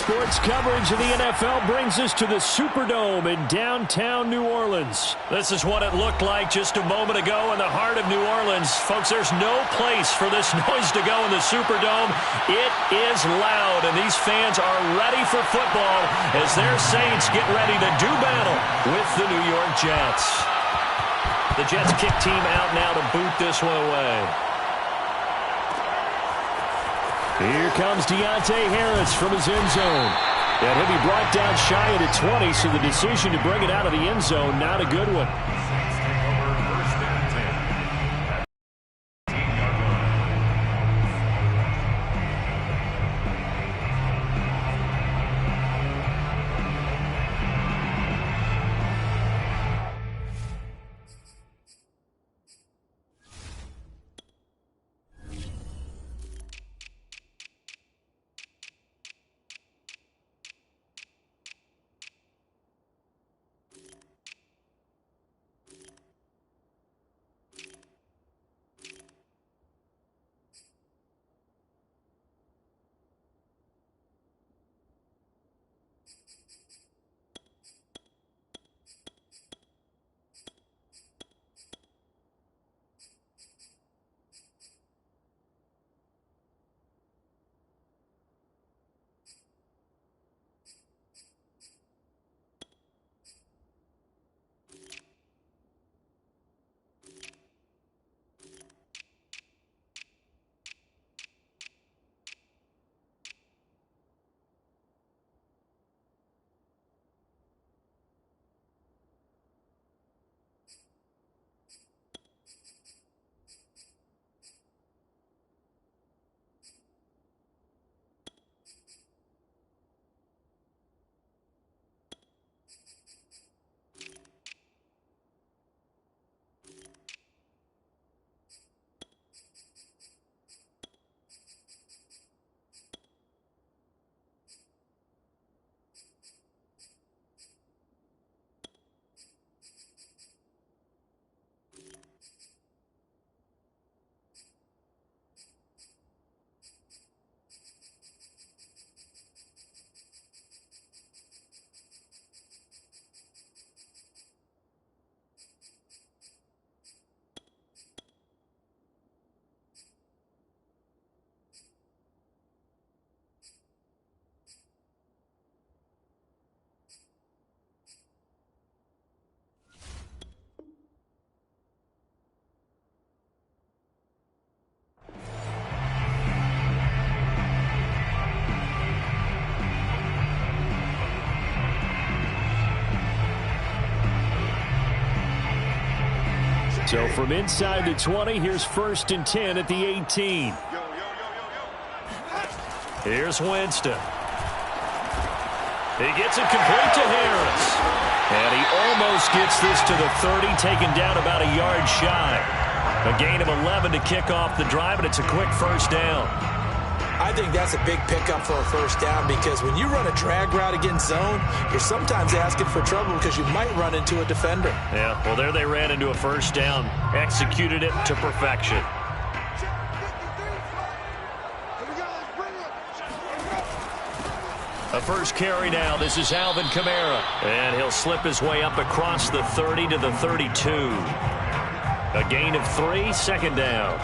Sports coverage of the NFL brings us to the Superdome in downtown New Orleans. This is what it looked like just a moment ago in the heart of New Orleans. Folks, there's no place for this noise to go in the Superdome. It is loud, and these fans are ready for football as their Saints get ready to do battle with the New York Jets. The Jets kick team out now to boot this one away. Here comes Deontay Harris from his end zone. And he'll be brought down shy of the 20, so the decision to bring it out of the end zone, not a good one. So from inside the 20, here's 1st and 10 at the 18. Here's Winston. He gets it complete to Harris. And he almost gets this to the 30, taken down about a yard shy. A gain of 11 to kick off the drive, and it's a quick first down. I think that's a big pickup for a first down because when you run a drag route against zone, you're sometimes asking for trouble because you might run into a defender. Yeah, well, there they ran into a first down, executed it to perfection. A first carry now. This is Alvin Kamara. And he'll slip his way up across the 30 to the 32. A gain of 3, second down.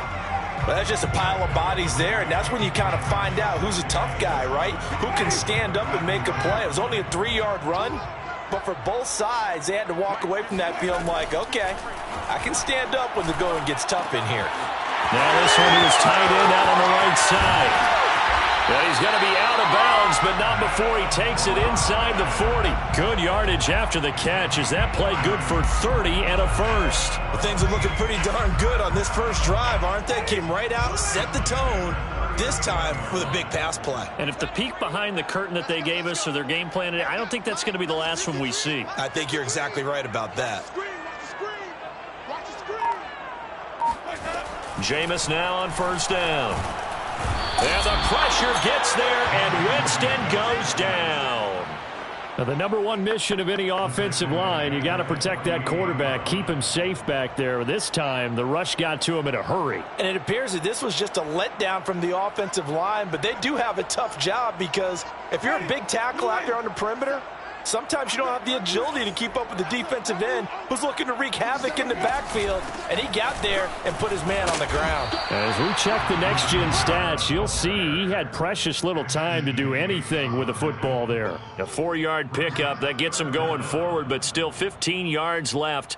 Well, that's just a pile of bodies there, and that's when you kind of find out who's a tough guy, right? Who can stand up and make a play. It was only a 3-yard run, but for both sides, they had to walk away from that feeling like, okay, I can stand up when the going gets tough in here. Now this one is tight end out on the right side. And he's going to be out of bounds, but not before he takes it inside the 40. Good yardage after the catch as that play good for 30 and a first. Well, things are looking pretty darn good on this first drive, aren't they? Came right out, set the tone, this time with a big pass play. And if the peek behind the curtain that they gave us or their game plan, I don't think that's going to be the last one we see. I think you're exactly right about that. Jameis now on first down. And the pressure gets there, and Winston goes down. Now, the number one mission of any offensive line, you got to protect that quarterback, keep him safe back there. This time, the rush got to him in a hurry. And it appears that this was just a letdown from the offensive line, but they do have a tough job because if you're a big tackle out there on the perimeter, sometimes you don't have the agility to keep up with the defensive end who's looking to wreak havoc in the backfield, and he got there and put his man on the ground. As we check the next-gen stats, you'll see he had precious little time to do anything with the football there. A 4-yard pickup, that gets him going forward, but still 15 yards left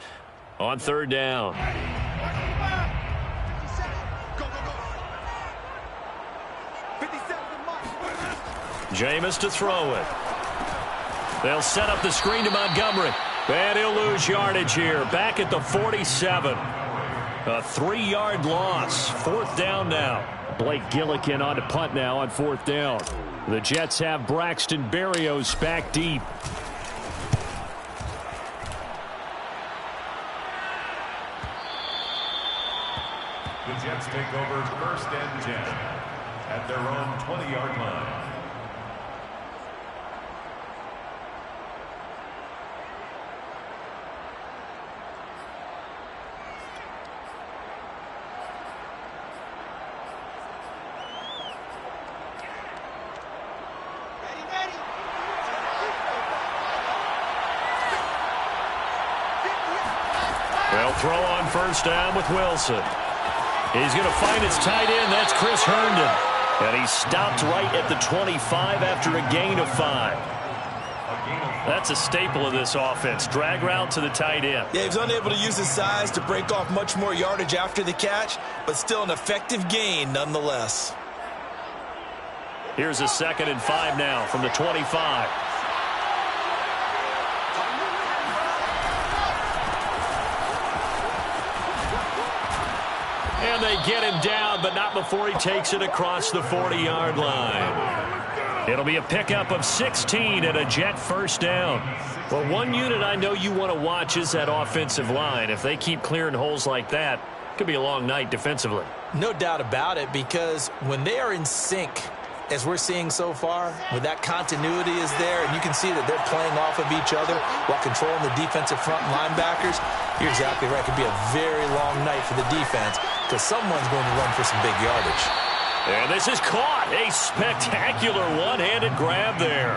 on third down. Jameis to throw it. They'll set up the screen to Montgomery. And he'll lose yardage here. Back at the 47. A 3-yard loss. Fourth down now. Blake Gillikin on to punt now on fourth down. The Jets have Braxton Berrios back deep. The Jets take over first and 10 at their own 20-yard line. They'll throw on first down with Wilson. He's going to find his tight end. That's Chris Herndon. And he stopped right at the 25 after a gain of 5. That's a staple of this offense. Drag route to the tight end. Yeah, he was unable to use his size to break off much more yardage after the catch, but still an effective gain nonetheless. Here's a 2nd and 5 now from the 25. And they get him down, but not before he takes it across the 40-yard line. It'll be a pickup of 16 and a Jet first down. Well, one unit I know you want to watch is that offensive line. If they keep clearing holes like that, it could be a long night defensively. No doubt about it, because when they are in sync, as we're seeing so far, when that continuity is there, and you can see that they're playing off of each other while controlling the defensive front linebackers, you're exactly right. It could be a very long night for the defense because someone's going to run for some big yardage. And this is caught. A spectacular one-handed grab there.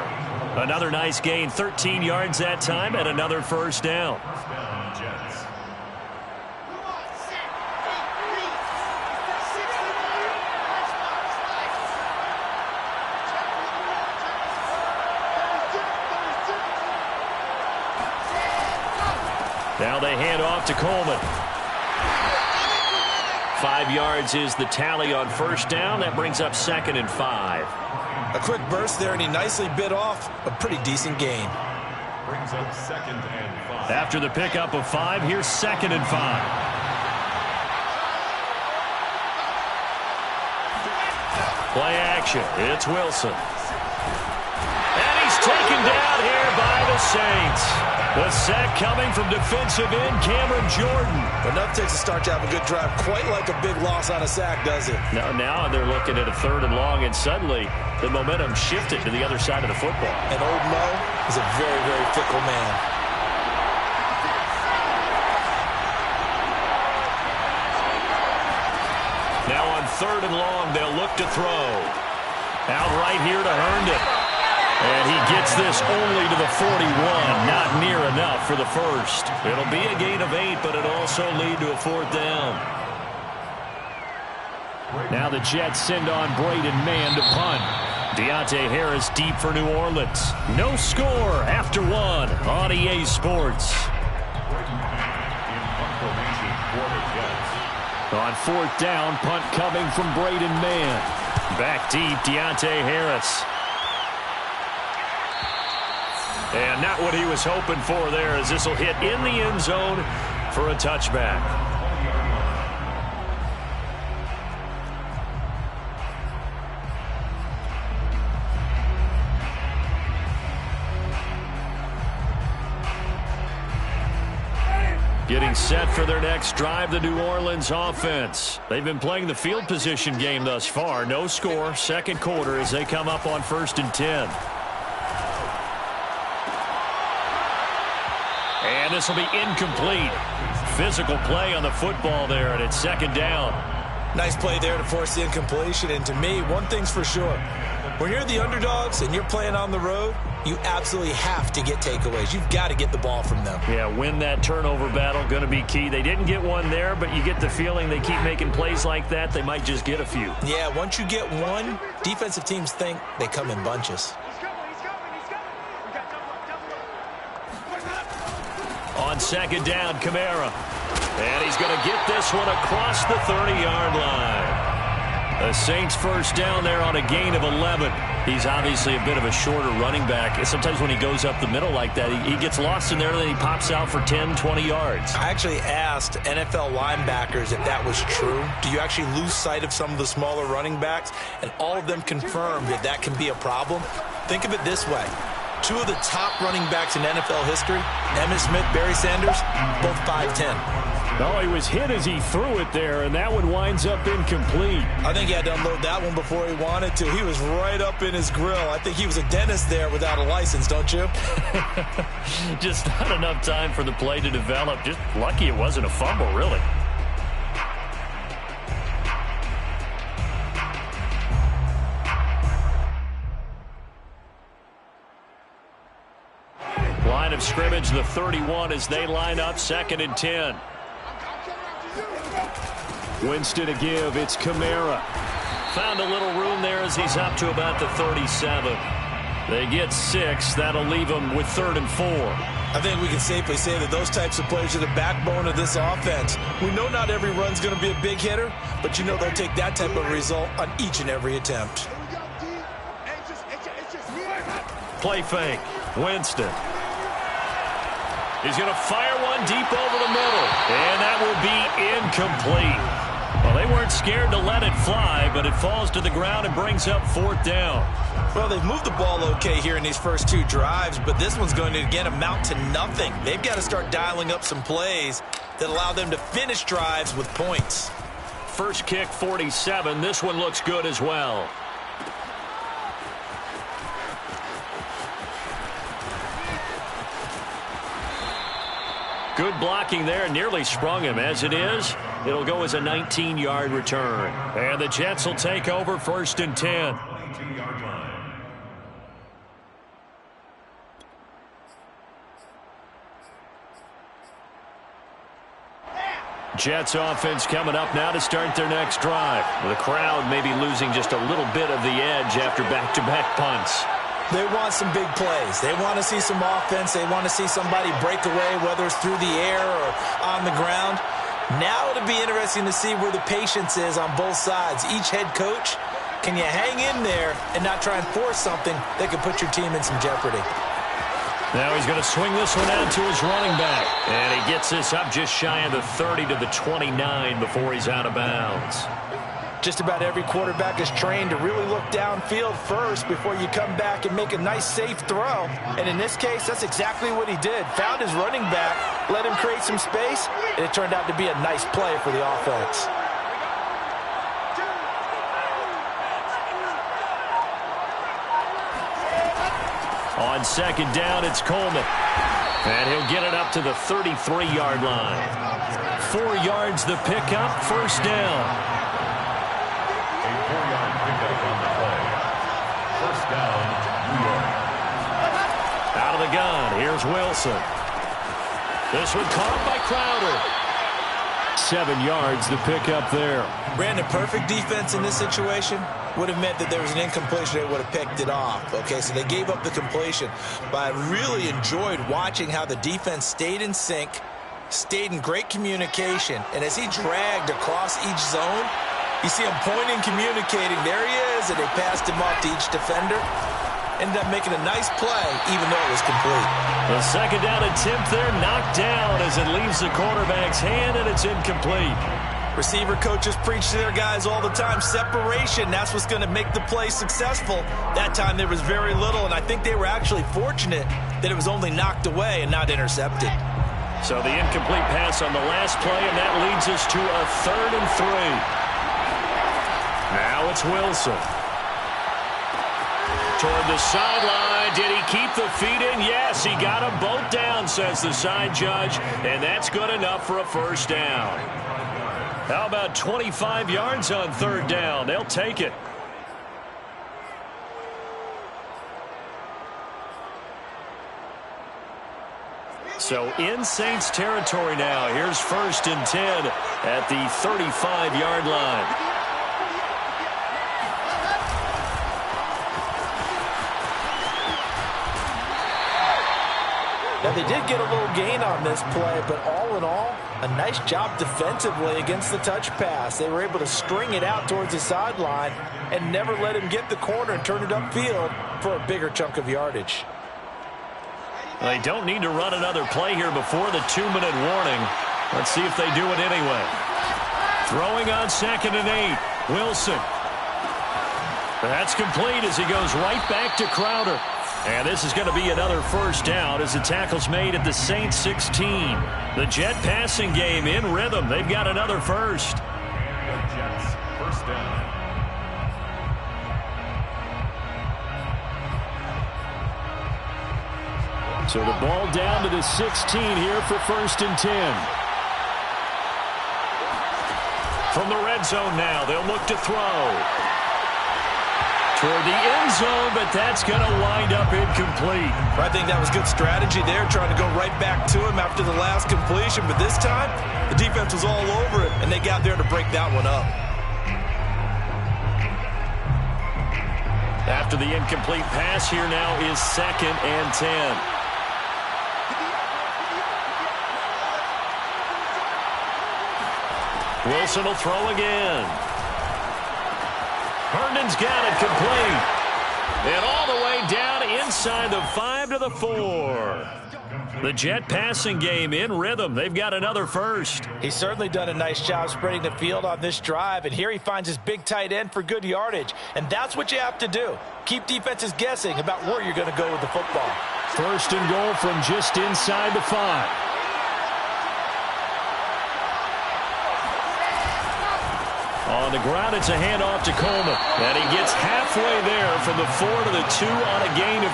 Another nice gain, 13 yards that time, and another first down. Now they hand off to Coleman. 5 yards is the tally on first down. That brings up 2nd and 5. A quick burst there, and he nicely bit off a pretty decent gain. Brings up 2nd and 5. After the pickup of 5, here's 2nd and 5. Play action. It's Wilson. And he's taken down here by the Saints. The sack coming from defensive end Cameron Jordan. Enough takes a start to have a good drive. Quite like a big loss on a sack, does it? Now they're looking at a 3rd and long, and suddenly the momentum shifted to the other side of the football. And old Mo is a very, very fickle man. Now on 3rd and long, they'll look to throw. Out right here to Herndon. And he gets this only to the 41. Not near enough for the first. It'll be a gain of 8, but it'll also lead to a 4th down. Now the Jets send on Braden Mann to punt. Deontay Harris deep for New Orleans. No score after 1 on EA Sports. On 4th down, punt coming from Braden Mann. Back deep, Deontay Harris. And not what he was hoping for there, as this will hit in the end zone for a touchback. Getting set for their next drive, the New Orleans offense. They've been playing the field position game thus far. No score, 2nd quarter as they come up on 1st and 10. And this will be incomplete. Physical play on the football there, and it's second down. Nice play there to force the incompletion. And to me, one thing's for sure. When you're the underdogs and you're playing on the road, you absolutely have to get takeaways. You've got to get the ball from them. Yeah, win that turnover battle, going to be key. They didn't get one there, but you get the feeling they keep making plays like that, they might just get a few. Yeah, once you get one, defensive teams think they come in bunches. On second down, Kamara. And he's going to get this one across the 30-yard line. The Saints first down there on a gain of 11. He's obviously a bit of a shorter running back. Sometimes when he goes up the middle like that, he gets lost in there, and then he pops out for 10, 20 yards. I actually asked NFL linebackers if that was true. Do you actually lose sight of some of the smaller running backs? And all of them confirmed that that can be a problem. Think of it this way. Two of the top running backs in NFL history, Emmitt Smith, Barry Sanders, both 5'10". No, he was hit as he threw it there, and that one winds up incomplete. I think he had to unload that one before he wanted to. He was right up in his grill. I think he was a dentist there without a license, don't you? Just not enough time for the play to develop. Just lucky it wasn't a fumble, really. Line of scrimmage, the 31 as they line up, 2nd and 10. Winston to give. It's Kamara. Found a little room there as he's up to about the 37. They get 6. That'll leave them with 3rd and 4. I think we can safely say that those types of plays are the backbone of this offense. We know not every run's going to be a big hitter, but you know they'll take that type of result on each and every attempt. Play fake. Winston. He's going to fire one deep over the middle, and that will be incomplete. Well, they weren't scared to let it fly, but it falls to the ground and brings up 4th down. Well, they've moved the ball okay here in these first 2 drives, but this one's going to, again, amount to nothing. They've got to start dialing up some plays that allow them to finish drives with points. First kick, 47. This one looks good as well. Good blocking there, nearly sprung him. As it is, it'll go as a 19-yard return. And the Jets will take over 1st and 10. 22-yard line. Jets offense coming up now to start their next drive. The crowd maybe losing just a little bit of the edge after back-to-back punts. They want some big plays. They want to see some offense. They want to see somebody break away, whether it's through the air or on the ground. Now it'll be interesting to see where the patience is on both sides. Each head coach, can you hang in there and not try and force something that could put your team in some jeopardy? Now he's going to swing this one out to his running back. And he gets this up just shy of the 30 to the 29 before he's out of bounds. Just about every quarterback is trained to really look downfield first before you come back and make a nice, safe throw. And in this case, that's exactly what he did. Found his running back, let him create some space, and it turned out to be a nice play for the offense. On second down, it's Coleman. And he'll get it up to the 33-yard line. 4 yards the pickup, 1st down. 4-yard pickup on the play. 1st down, New York. Out of the gun, here's Wilson. This one caught by Crowder. 7 yards the pickup there. Brandon, perfect defense in this situation would have meant that there was an incompletion. They would have picked it off. Okay, so they gave up the completion. But I really enjoyed watching how the defense stayed in sync, stayed in great communication, and as he dragged across each zone, you see him pointing, communicating. There he is, and they passed him off to each defender. Ended up making a nice play, even though it was complete. The second down attempt there knocked down as it leaves the quarterback's hand, and it's incomplete. Receiver coaches preach to their guys all the time. Separation, that's what's going to make the play successful. That time there was very little, and I think they were actually fortunate that it was only knocked away and not intercepted. So the incomplete pass on the last play, and that leads us to a 3rd and 3. Now it's Wilson. Toward the sideline, And did he keep the feet in? Yes, he got them both down, says the side judge. And that's good enough for a first down. How about 25 yards on third down? They'll take it. So in Saints territory now. Here's 1st and 10 at the 35-yard line. Now, they did get a little gain on this play, but all in all, a nice job defensively against the touch pass. They were able to string it out towards the sideline and never let him get the corner and turn it upfield for a bigger chunk of yardage. They don't need to run another play here before the 2-minute warning. Let's see if they do it anyway. Throwing on 2nd and 8. Wilson. That's complete as he goes right back to Crowder. And this is going to be another first down as the tackle's made at the Saints 16. The Jet passing game in rhythm. They've got another first. The Jets, first down. So the ball down to the 16 here for 1st and 10. From the red zone now, they'll look to throw. Toward the end zone, but that's going to wind up incomplete. I think that was good strategy there, trying to go right back to him after the last completion. But this time, the defense was all over it, and they got there to break that one up. After the incomplete pass, here now is 2nd and 10. Wilson will throw again. Herndon's got it complete. And all the way down inside the 5 to the 4. The Jet passing game in rhythm. They've got another first. He's certainly done a nice job spreading the field on this drive. And here he finds his big tight end for good yardage. And that's what you have to do. Keep defenses guessing about where you're going to go with the football. 1st and goal from just inside the 5. On the ground, it's a handoff to Coleman. And he gets halfway there from the 4 to the 2 on a gain of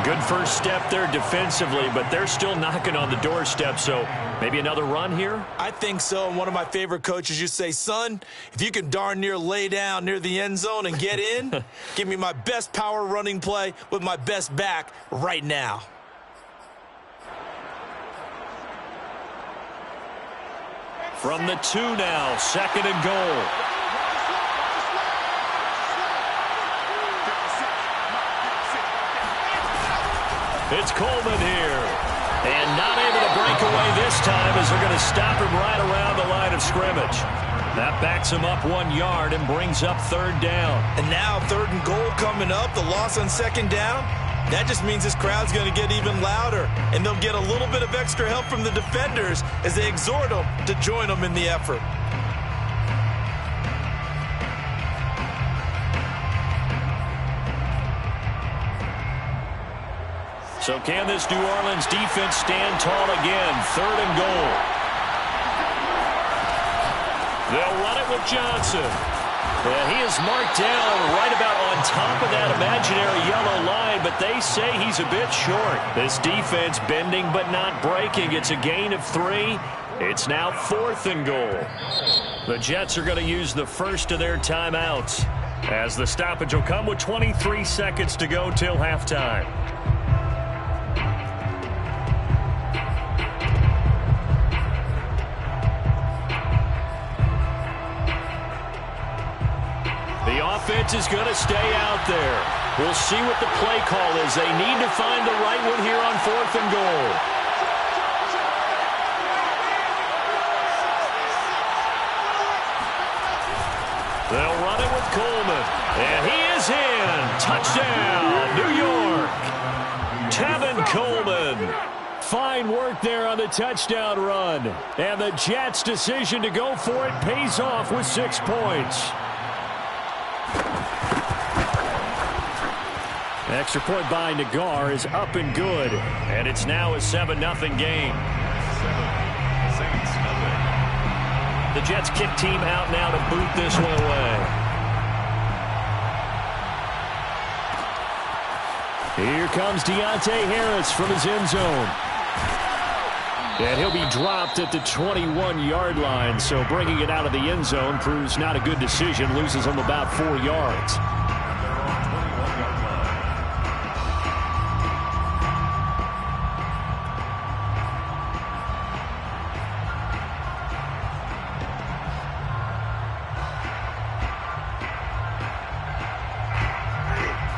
2. Good first step there defensively, but they're still knocking on the doorstep, so maybe another run here? I think so. And one of my favorite coaches used to say, son, if you can darn near lay down near the end zone and get in, give me my best power running play with my best back right now. From the 2 now, 2nd and goal. It's Coleman here. And not able to break away this time as they're going to stop him right around the line of scrimmage. That backs him up 1 yard and brings up 3rd down. And now 3rd and goal coming up, the loss on 2nd down. That just means this crowd's going to get even louder, and they'll get a little bit of extra help from the defenders as they exhort them to join them in the effort. So can this New Orleans defense stand tall again? 3rd and goal. They'll run it with Johnson. And he is marked down right about on top of that imaginary yellow line, but they say he's a bit short. This defense bending but not breaking. It's a gain of 3. It's now 4th and goal. The Jets are going to use the first of their timeouts as the stoppage will come with 23 seconds to go till halftime. The offense is going to stay out there. We'll see what the play call is. They need to find the right one here on 4th and goal. They'll run it with Coleman. And he is in. Touchdown, New York. Tevin Coleman. Fine work there on the touchdown run. And the Jets' decision to go for it pays off with 6 points. Extra point by Nagar is up and good. And it's now a 7-0 game. The Jets kick team out now to boot this one away. Here comes Deontay Harris from his end zone. And he'll be dropped at the 21-yard line, so bringing it out of the end zone proves not a good decision. Loses him about 4 yards.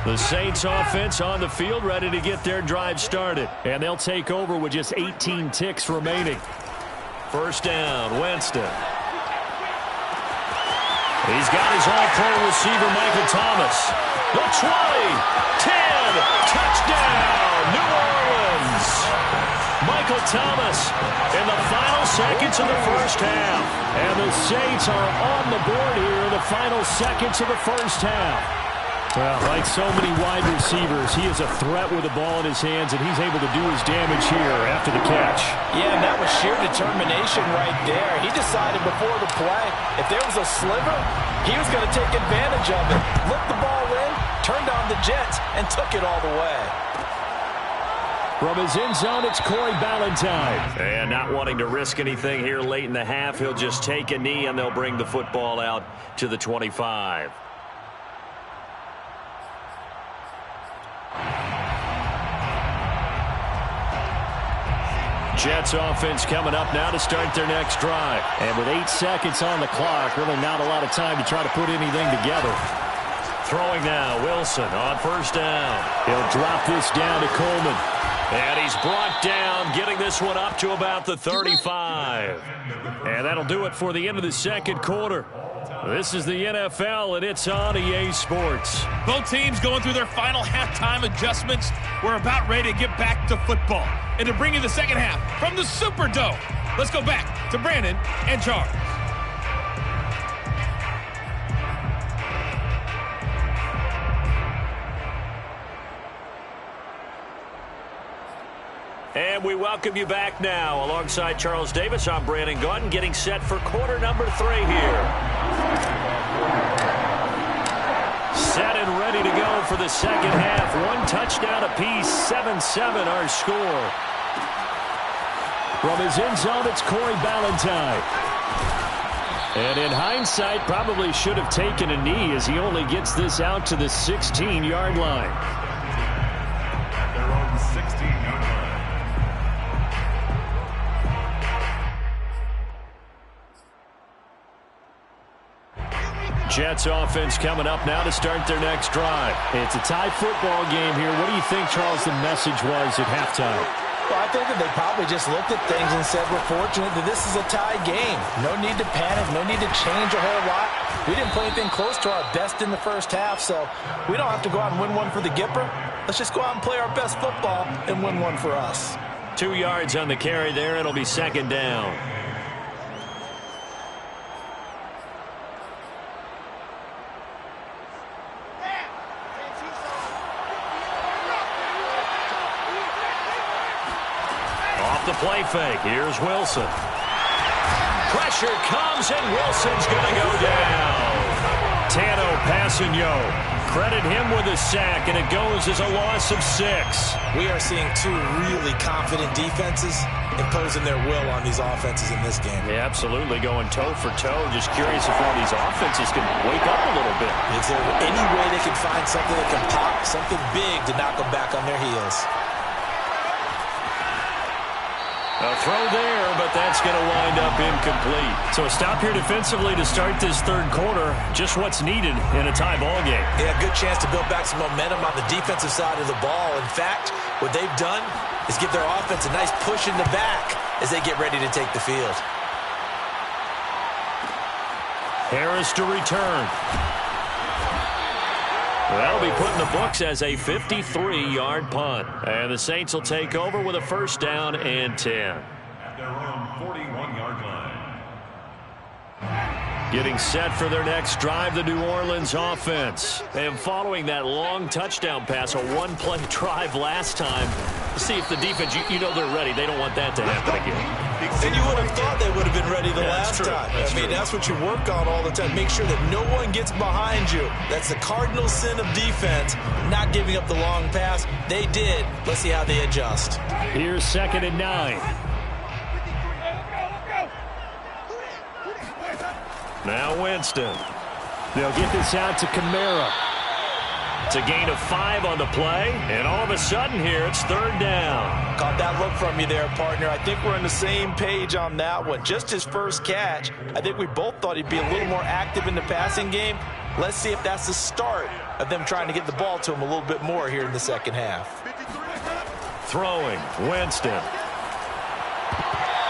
The Saints offense on the field, ready to get their drive started. And they'll take over with just 18 ticks remaining. First down, Winston. He's got his all-pro receiver, Michael Thomas. The 20, 10, touchdown, New Orleans. Michael Thomas in the final seconds of the first half. And the Saints are on the board here in the final seconds of the first half. Well, like so many wide receivers, he is a threat with the ball in his hands, and he's able to do his damage here after the catch. Yeah, and that was sheer determination right there. He decided before the play, if there was a sliver, he was going to take advantage of it. Looked the ball in, turned on the Jets, and took it all the way. From his end zone, it's Corey Ballantyne. And not wanting to risk anything here late in the half, he'll just take a knee, and they'll bring the football out to the 25. Jets offense coming up now to start their next drive. And with 8 seconds on the clock, really not a lot of time to try to put anything together. Throwing now, Wilson on first down. He'll drop this down to Coleman. And he's brought down, getting this one up to about the 35. And that'll do it for the end of the second quarter. This is the NFL, and it's on EA Sports. Both teams going through their final halftime adjustments. We're about ready to get back to football. And to bring you the second half from the Superdome, let's go back to Brandon and Charles. And we welcome you back now. Alongside Charles Davis, I'm Brandon Gaudin, getting set for quarter number 3 here. Set and ready to go for the second half. 1 touchdown apiece, 7-7 our score. From his end zone, it's Corey Ballantyne. And in hindsight, probably should have taken a knee as he only gets this out to the 16-yard line. At their own 16-yard line. Jets offense coming up now to start their next drive. It's a tie football game here. What do you think, Charles, the message was at halftime? Well, I think that they probably just looked at things and said, we're fortunate that this is a tie game. No need to panic, no need to change a whole lot. We didn't play anything close to our best in the first half, so we don't have to go out and win one for the Gipper. Let's just go out and play our best football and win one for us. 2 yards on the carry there. It'll be second down. The play fake. Here's Wilson. Pressure comes, and Wilson's going to go down. Tano Passigno. Credit him with a sack, and it goes as a loss of 6. We are seeing 2 really confident defenses imposing their will on these offenses in this game. Yeah, absolutely, going toe for toe. Just curious if one of these offenses can wake up a little bit. Is there any way they can find something that can pop, something big to knock them back on their heels? A throw there, but that's going to wind up incomplete. So a stop here defensively to start this third quarter. Just what's needed in a tie ball game. Yeah, good chance to build back some momentum on the defensive side of the ball. In fact, what they've done is give their offense a nice push in the back as they get ready to take the field. Harris to return. That'll be put in the books as a 53-yard punt. And the Saints will take over with a first down and 10. At their own 41-yard line. Getting set for their next drive, the New Orleans offense. And following that long touchdown pass, a one-play drive last time, to see if the defense, you know they're ready. They don't want that to happen again. And you would have thought they would have been ready the last last time. I mean, that's what you work on all the time. Make sure that no one gets behind you. That's the cardinal sin of defense, not giving up the long pass. They did. Let's see how they adjust. Here's 2nd and 9. Now Winston. They'll get this out to Kamara. It's a gain of 5 on the play, and all of a sudden here, it's 3rd down. Caught that look from you there, partner. I think we're on the same page on that one. Just his first catch. I think we both thought he'd be a little more active in the passing game. Let's see if that's the start of them trying to get the ball to him a little bit more here in the second half. Throwing, Winston.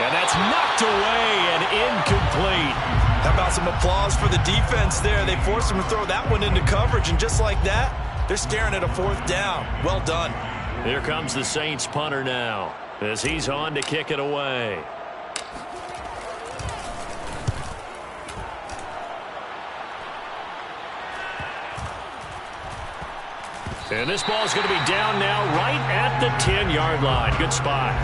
And that's knocked away and incomplete. How about some applause for the defense there? They forced him to throw that one into coverage, and just like that, they're staring at a 4th down. Well done. Here comes the Saints punter now as he's on to kick it away. And this ball is going to be down now right at the 10-yard line. Good spot.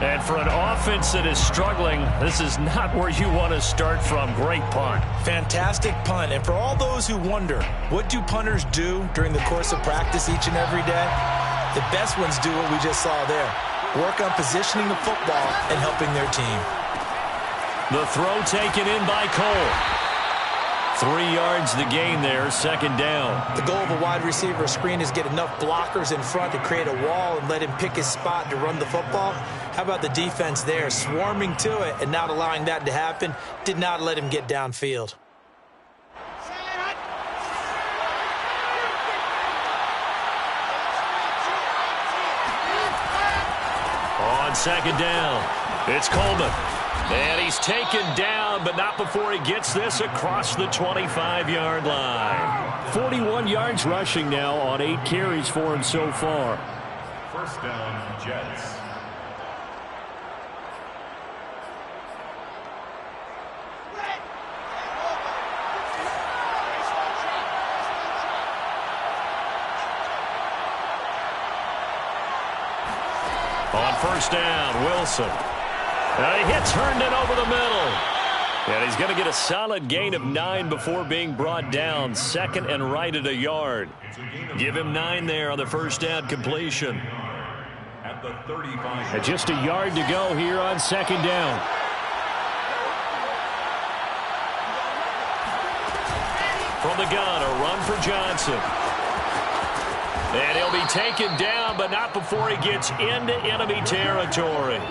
And for an offense that is struggling, this is not where you want to start from. Great punt. Fantastic punt. And for all those who wonder, what do punters do during the course of practice each and every day? The best ones do what we just saw there. Work on positioning the football and helping their team. The throw taken in by Cole. 3 yards the gain there, 2nd down. The goal of a wide receiver screen is get enough blockers in front to create a wall and let him pick his spot to run the football. How about the defense there, swarming to it and not allowing that to happen? Did not let him get downfield. On 2nd down, it's Coleman. And he's taken down, but not before he gets this across the 25-yard line. 41 yards rushing now on 8 carries for him so far. 1st down, Jets. On 1st down, Wilson. He hits Herndon over the middle. And he's going to get a solid gain of 9 before being brought down. 2nd and right at a yard. Give him 9 there on the 1st down completion. At the 35. And just a yard to go here on 2nd down. From the gun, a run for Johnson. And he'll be taken down, but not before he gets into enemy territory.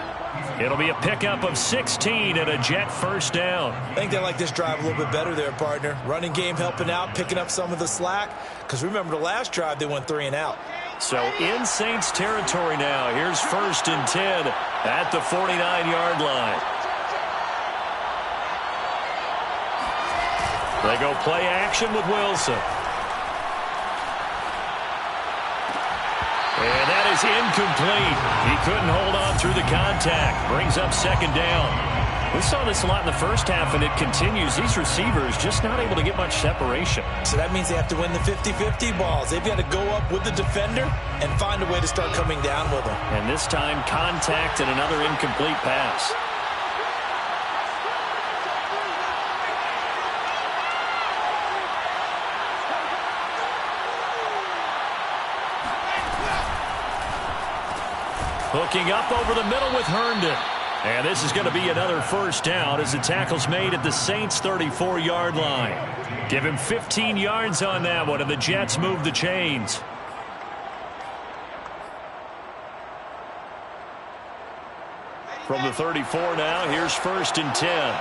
It'll be a pickup of 16 and a Jet 1st down. I think they like this drive a little bit better there, partner. Running game helping out, picking up some of the slack. Because remember the last drive, they went 3 and out. So in Saints territory now. Here's 1st and 10 at the 49-yard line. They go play action with Wilson. And that is incomplete. He couldn't hold on through the contact. Brings up 2nd down. We saw this a lot in the first half, and it continues. These receivers just not able to get much separation. So that means they have to win the 50-50 balls. They've got to go up with the defender and find a way to start coming down with them. And this time, contact and another incomplete pass. Hooking up over the middle with Herndon. And this is going to be another 1st down as the tackle's made at the Saints' 34-yard line. Give him 15 yards on that one, and the Jets move the chains. From the 34 now, here's 1st and 10.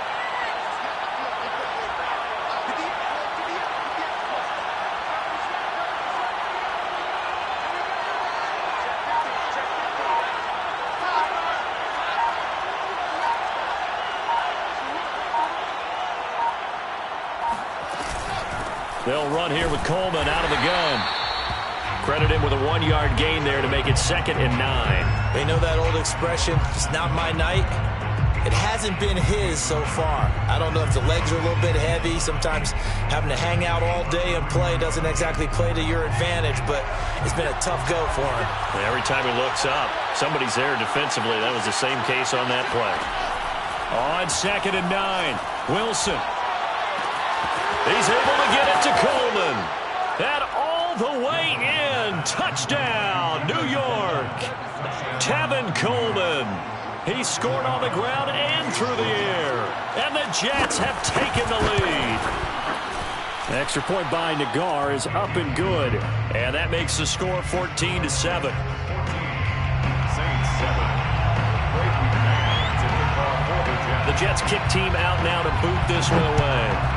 They'll run here with Coleman out of the gun. Credit him with a 1-yard gain there to make it 2nd and 9. They know that old expression, it's not my night. It hasn't been his so far. I don't know if the legs are a little bit heavy. Sometimes having to hang out all day and play doesn't exactly play to your advantage, but it's been a tough go for him. And every time he looks up, somebody's there defensively. That was the same case on that play. On 2nd and 9. Wilson. He's able to get it to Coleman. And all the way in. Touchdown, New York. Tevin Coleman. He scored on the ground and through the air. And the Jets have taken the lead. The extra point by Nagar is up and good. And that makes the score 14-7. The Jets kick team out now to boot this one away.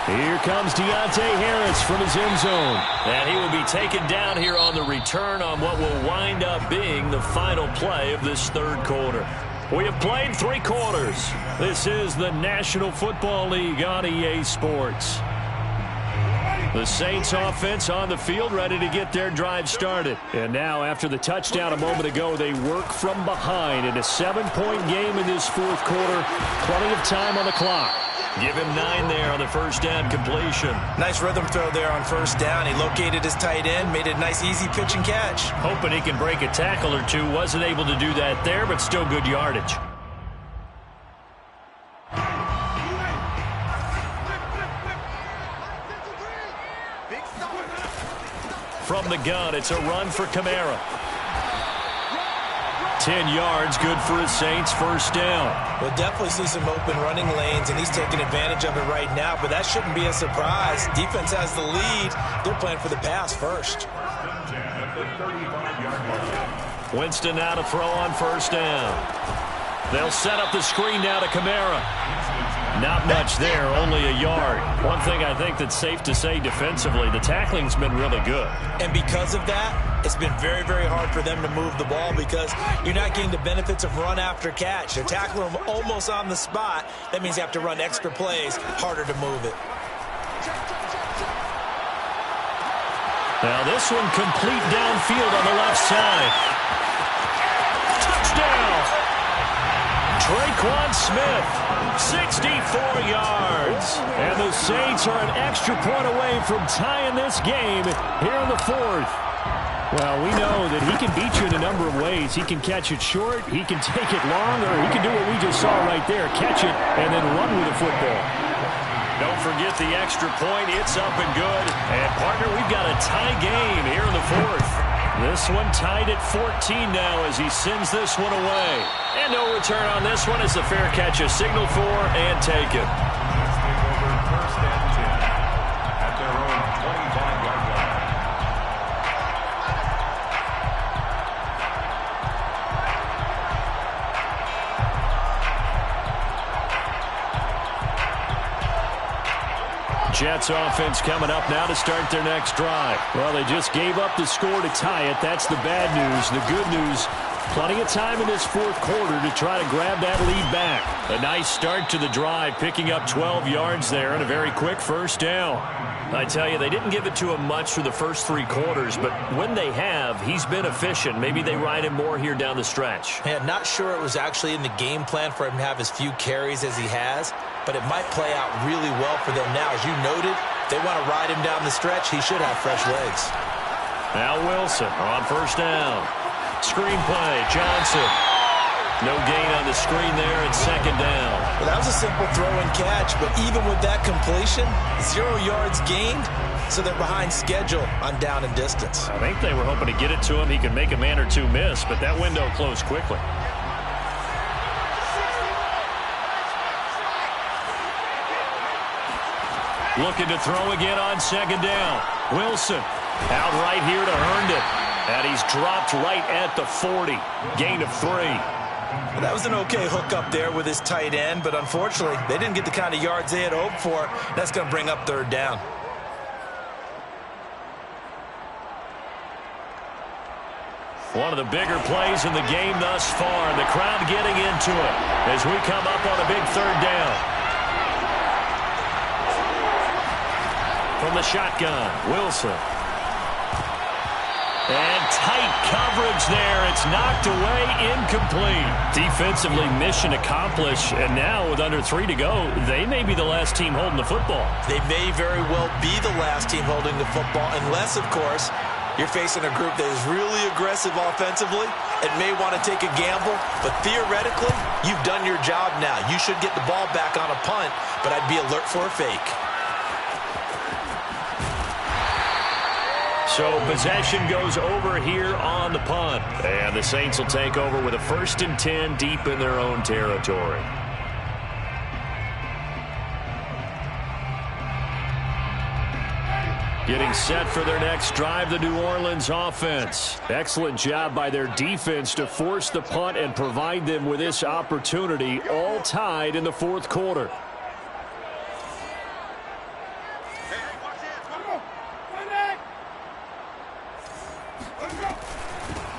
Here comes Deontay Harris from his end zone. And he will be taken down here on the return on what will wind up being the final play of this third quarter. We have played 3 quarters. This is the National Football League on EA Sports. The Saints offense on the field ready to get their drive started. And now after the touchdown a moment ago, they work from behind in a 7-point game in this fourth quarter. Plenty of time on the clock. Give him 9 there on the first down completion. Nice rhythm throw there on first down. He located his tight end, made a nice easy pitch and catch. Hoping he can break a tackle or two. Wasn't able to do that there, but still good yardage. From the gun, it's a run for Kamara. 10 yards, good for his Saints, first down. We'll definitely see some open running lanes, and he's taking advantage of it right now, but that shouldn't be a surprise. Defense has the lead. They're playing for the pass first. Winston now to throw on first down. They'll set up the screen now to Kamara. Not much there, only a yard. One thing I think that's safe to say defensively, the tackling's been really good. And because of that, it's been very, very hard for them to move the ball because you're not getting the benefits of run after catch. They're tackling them almost on the spot. That means you have to run extra plays, harder to move it. Now this one complete downfield on the left side. Touchdown! Traquan Smith, 64 yards. And the Saints are an extra point away from tying this game here in the fourth. Well, we know that he can beat you in a number of ways. He can catch it short, he can take it long, or he can do what we just saw right there, catch it and then run with the football. Don't forget the extra point. It's up and good. And, partner, we've got a tie game here in the fourth. This one tied at 14 now as he sends this one away. And no return on this one as the fair catch is signaled for and taken. First and 10 at their own 25-yard line. Jets offense coming up now to start their next drive. Well, they just gave up the score to tie it. That's the bad news. The good news, plenty of time in this fourth quarter to try to grab that lead back. A nice start to the drive, picking up 12 yards there and a very quick first down. I tell you, they didn't give it to him much through the first 3 quarters, but when they have, he's been efficient. Maybe they ride him more here down the stretch. Man, not sure it was actually in the game plan for him to have as few carries as he has, but it might play out really well for them now. As you noted, they want to ride him down the stretch. He should have fresh legs. Now Wilson on first down. Screen play, Johnson. No gain on the screen there at second down. Well, that was a simple throw and catch, but even with that completion, 0 yards gained, so they're behind schedule on down and distance. I think they were hoping to get it to him. He could make a man or two miss, but that window closed quickly. Looking to throw again on second down. Wilson out right here to Herndon. And he's dropped right at the 40. Gain of 3. Well, that was an okay hook up there with his tight end, but unfortunately, they didn't get the kind of yards they had hoped for. That's going to bring up third down. One of the bigger plays in the game thus far, and the crowd getting into it as we come up on a big third down. From the shotgun, Wilson. And tight coverage there. It's knocked away, incomplete. Defensively, mission accomplished. And now with under 3 to go, they may be the last team holding the football. They may very well be the last team holding the football, unless, of course, You're facing a group that is really aggressive offensively and may want to take a gamble, but theoretically, you've done your job now. You should get the ball back on a punt, but I'd be alert for a fake. So possession goes over here on the punt. And the Saints will take over with a 1st and 10 deep in their own territory. Getting set for their next drive, the New Orleans offense. Excellent job by their defense to force the punt and provide them with this opportunity, all tied in the 4th quarter.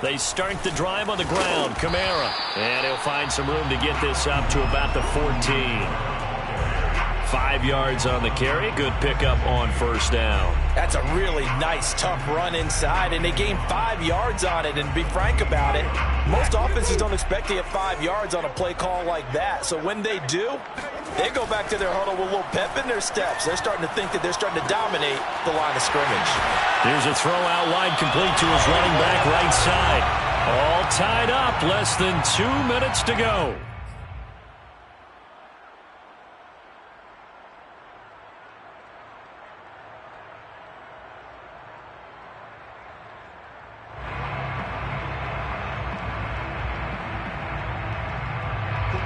They start the drive on the ground. Kamara. And he'll find some room to get this up to about the 14. 5 yards on the carry. Good pickup on 1st down. That's a really nice, tough run inside, and they gained 5 yards on it. And to be frank about it, most offenses don't expect to get 5 yards on a play call like that. So when they do, they go back to their huddle with a little pep in their steps. They're starting to think that they're starting to dominate the line of scrimmage. Here's a throw out wide, complete to his running back right side. All tied up, less than 2 minutes to go.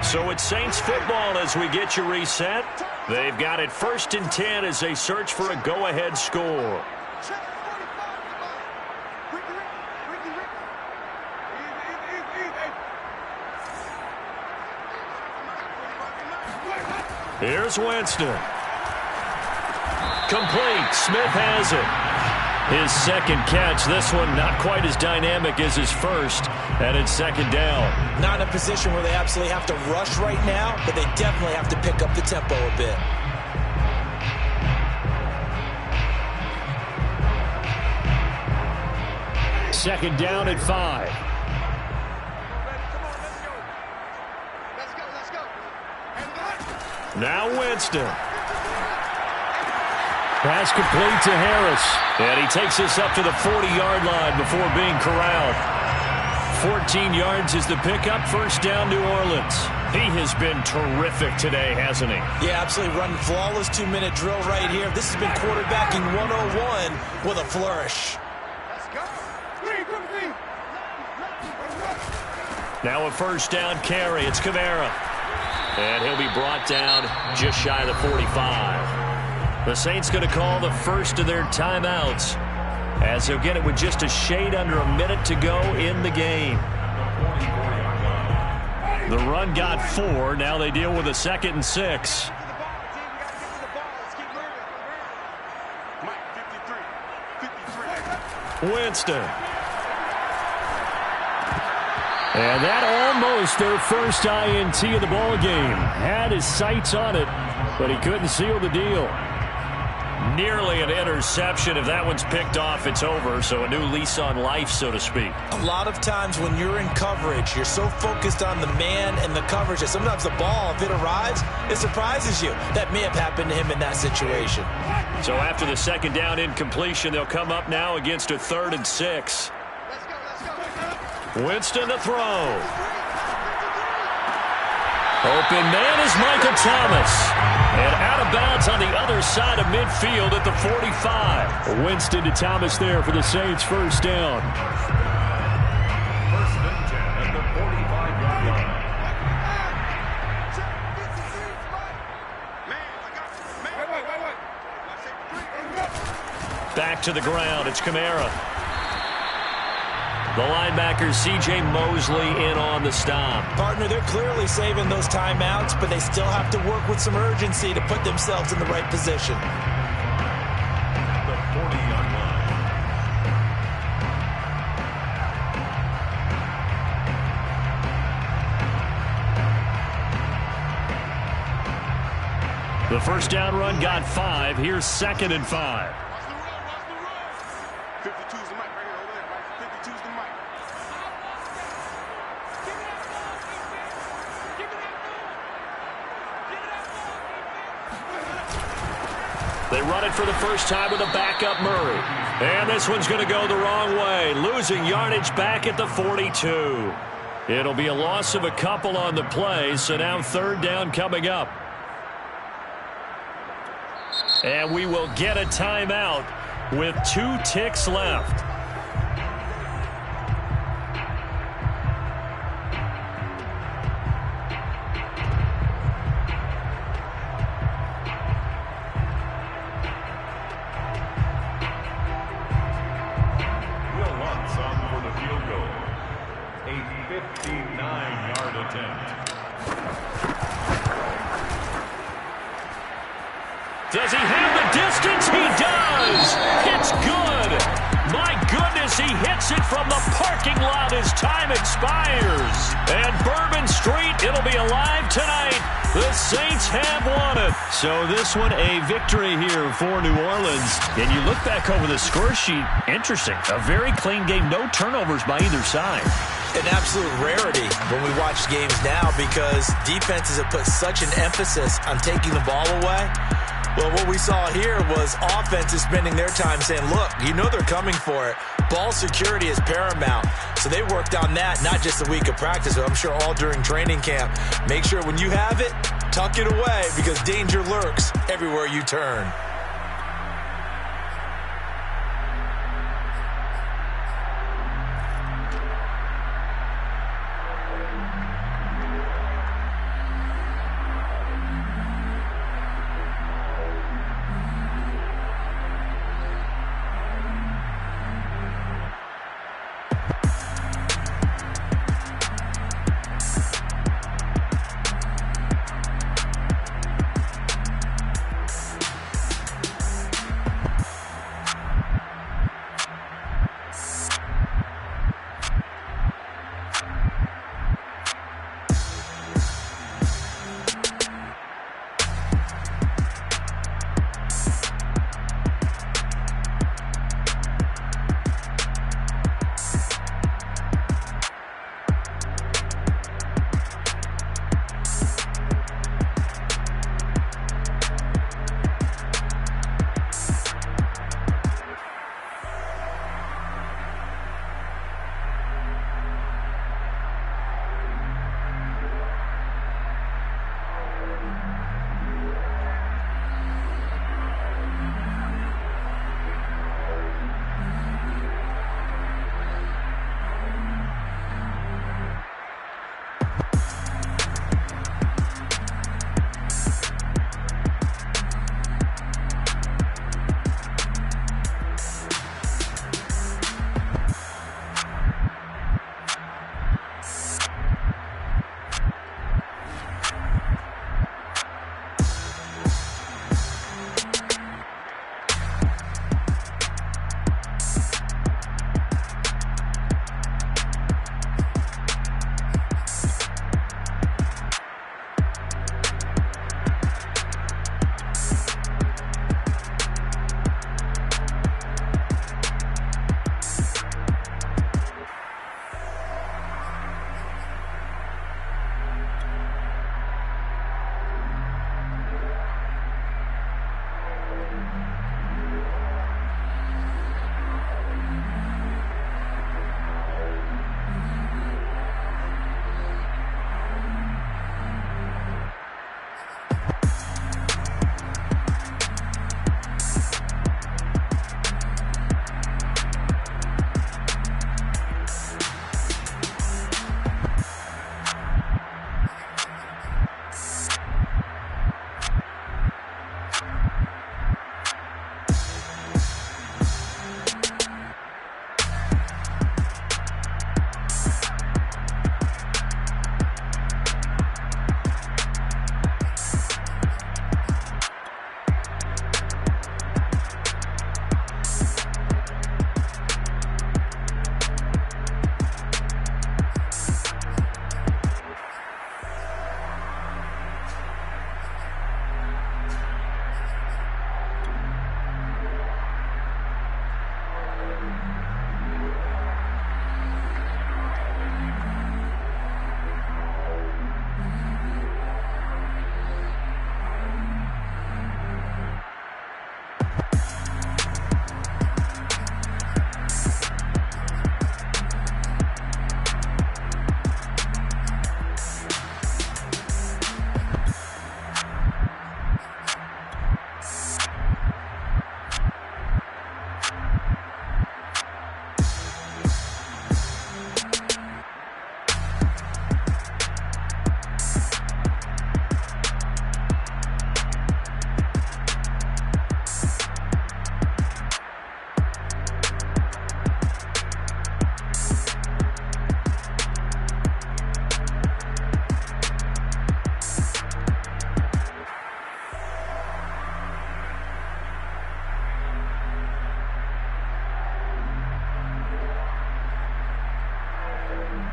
So it's Saints football as we get you reset. They've got it 1st and 10 as they search for a go-ahead score. Here's Winston. Complete. Smith has it. His 2nd catch. This one not quite as dynamic as his first. And it's 2nd down. Not in a position where they absolutely have to rush right now, but they definitely have to pick up the tempo a bit. Second down at 5. Now Winston. Pass complete to Harris. And he takes this up to the 40-yard line before being corralled. 14 yards is the pickup. 1st down, New Orleans. He has been terrific today, hasn't he? Yeah, absolutely. Running flawless 2-minute drill right here. This has been quarterbacking 101 with a flourish. Now a 1st down carry. It's Kamara. And he'll be brought down just shy of the 45. The Saints going to call the first of their timeouts as they'll get it with just a shade under a minute to go in the game. The run got 4. Now they deal with a 2nd and 6. Winston. And that almost their first INT of the ball game. Had his sights on it, but he couldn't seal the deal. Nearly an interception. If that one's picked off, it's over. So a new lease on life, so to speak. A lot of times when you're in coverage, you're so focused on the man and the coverage that sometimes the ball, if it arrives, it surprises you. That may have happened to him in that situation. So after the 2nd down incompletion, they'll come up now against a 3rd and 6. Winston to throw. Open man is Michael Thomas. And out of bounds on the other side of midfield at the 45. Winston to Thomas there for the Saints' 1st down. 1st and 10 at the 45-yard line. Back to the ground. It's Kamara. The linebacker, C.J. Mosley, in on the stop. Partner, they're clearly saving those timeouts, but they still have to work with some urgency to put themselves in the right position. The 40-yard line. The 1st down run got 5. Here's 2nd and 5. They run it for the first time with a backup Murray. And this one's going to go the wrong way, losing yardage back at the 42. It'll be a loss of a couple on the play, so now third down coming up. And we will get a timeout with 2 ticks left. Does he have the distance? He does! It's good! My goodness, he hits it from the parking lot as time expires. And Bourbon Street, it'll be alive tonight. The Saints have won it. So this one, a victory here for New Orleans. And you look back over the score sheet, interesting. A very clean game, no turnovers by either side. An absolute rarity when we watch games now because defenses have put such an emphasis on taking the ball away. Well, what we saw here was offenses spending their time saying, look, you know they're coming for it. Ball security is paramount. So they worked on that, not just a week of practice, but I'm sure all during training camp. Make sure when you have it, tuck it away because danger lurks everywhere you turn.